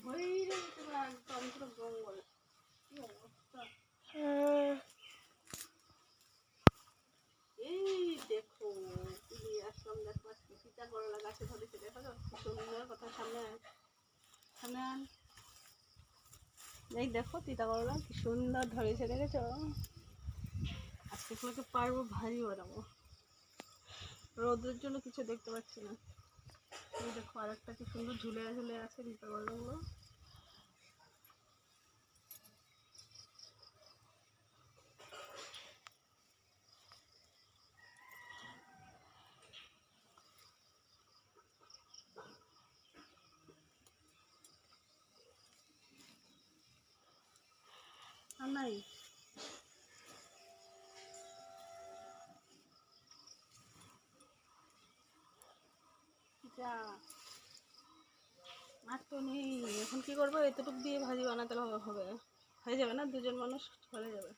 ভরেই রয়েছে একদম পুরো জঙ্গল। কি অবস্থা! এই দেখো দিয়ে আসলাম, দেখো আজকে সীতা করলা গাছে ধরেছে, দেখো তো কি সুন্দর কথা। সামনে সামনে এই দেখো তিতা করলা কি সুন্দর ধরেছে, দেখেছো? আজকে তোমাকে পারবো ভারী বানাবো। রোদের জন্য কিছু দেখতে পাচ্ছি না। এই দেখো আর একটা কি সুন্দর ঝুলে ঝুলে আছে তিতা করলাগুলো। আর নাই যা, আর তো নেই। এখন কি করবো? এতটুকু দিয়ে ভাজি বানাতে হবে, হয়ে যাবে না? দুজন মানুষ চলে যাবে।